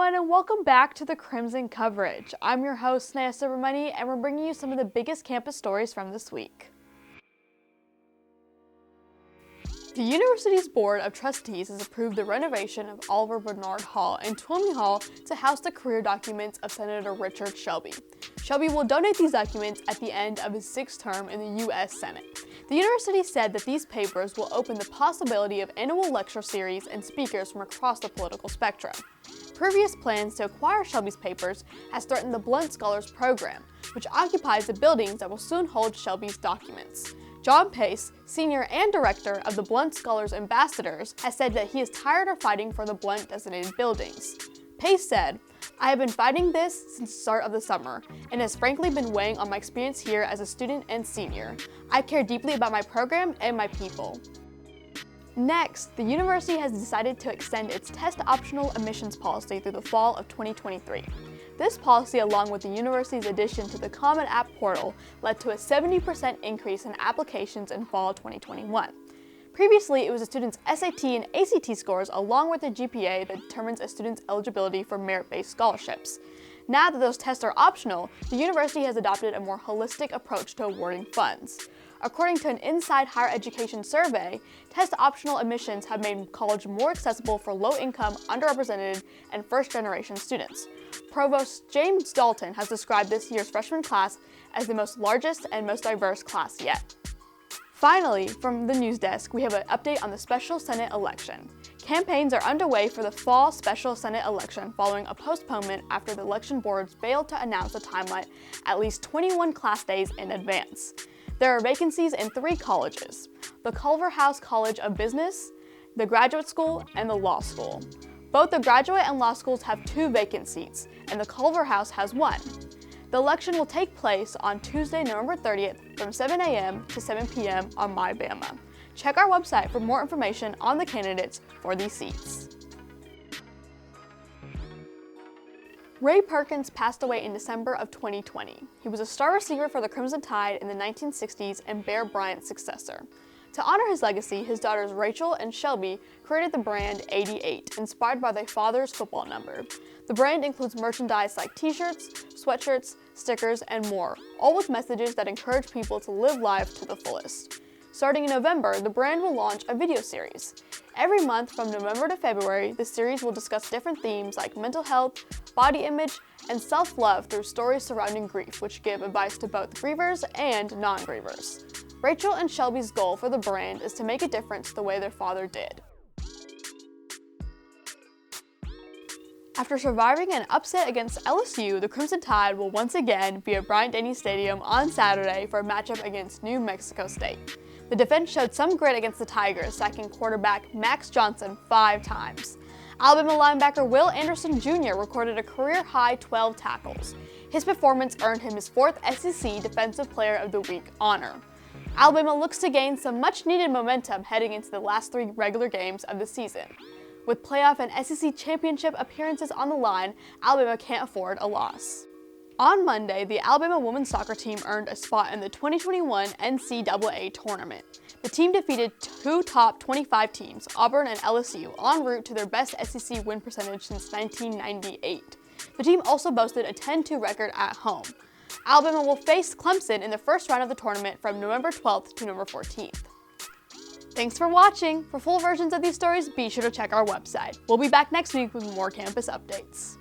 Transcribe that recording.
everyone, and welcome back to the Crimson coverage. I'm your host, Sneha Subramani, and we're bringing you some of the biggest campus stories from this week. The university's Board of Trustees has approved the renovation of Oliver Bernard Hall and Twomey Hall to house the career documents of Senator Richard Shelby. Shelby will donate these documents at the end of his sixth term in the U.S. Senate. The university said that these papers will open the possibility of annual lecture series and speakers from across the political spectrum. Previous plans to acquire Shelby's papers has threatened the Blunt Scholars Program, which occupies the buildings that will soon hold Shelby's documents. John Pace, senior and director of the Blunt Scholars Ambassadors, has said that he is tired of fighting for the Blunt designated buildings. Pace said, "I have been fighting this since the start of the summer, and has frankly been weighing on my experience here as a student and senior. I care deeply about my program and my people." Next, the university has decided to extend its test-optional admissions policy through the fall of 2023. This policy, along with the university's addition to the Common App portal, led to a 70% increase in applications in fall 2021. Previously, it was a student's SAT and ACT scores along with their GPA that determines a student's eligibility for merit-based scholarships. Now that those tests are optional, the university has adopted a more holistic approach to awarding funds. According to an Inside Higher Education survey, test-optional admissions have made college more accessible for low-income, underrepresented, and first-generation students. Provost James Dalton has described this year's freshman class as the most largest and most diverse class yet. Finally, from the news desk, we have an update on the special Senate election. Campaigns are underway for the fall special Senate election following a postponement after the election boards failed to announce a timeline at least 21 class days in advance. There are vacancies in 3 colleges: the Culver House College of Business, the Graduate School, and the Law School. Both the graduate and law schools have 2 vacant seats, and the Culver House has 1. The election will take place on Tuesday, November 30th from 7 a.m. to 7 p.m. on MyBama. Check our website for more information on the candidates for these seats. Ray Perkins passed away in December of 2020. He was a star receiver for the Crimson Tide in the 1960s and Bear Bryant's successor. To honor his legacy, his daughters Rachel and Shelby created the brand 88, inspired by their father's football number. The brand includes merchandise like t-shirts, sweatshirts, stickers, and more, all with messages that encourage people to live life to the fullest. Starting in November, the brand will launch a video series. Every month from November to February, the series will discuss different themes like mental health, body image, and self-love through stories surrounding grief, which give advice to both grievers and non-grievers. Rachel and Shelby's goal for the brand is to make a difference the way their father did. After surviving an upset against LSU, the Crimson Tide will once again be at Bryant-Denny Stadium on Saturday for a matchup against New Mexico State. The defense showed some grit against the Tigers, sacking quarterback Max Johnson 5 times. Alabama linebacker Will Anderson Jr. recorded a career-high 12 tackles. His performance earned him his 4th SEC Defensive Player of the Week honor. Alabama looks to gain some much-needed momentum heading into the last 3 regular games of the season. With playoff and SEC championship appearances on the line, Alabama can't afford a loss. On Monday, the Alabama women's soccer team earned a spot in the 2021 NCAA tournament. The team defeated 2 top 25 teams, Auburn and LSU, en route to their best SEC win percentage since 1998. The team also boasted a 10-2 record at home. Alabama will face Clemson in the first round of the tournament from November 12th to November 14th. Thanks for watching. For full versions of these stories, be sure to check our website. We'll be back next week with more campus updates.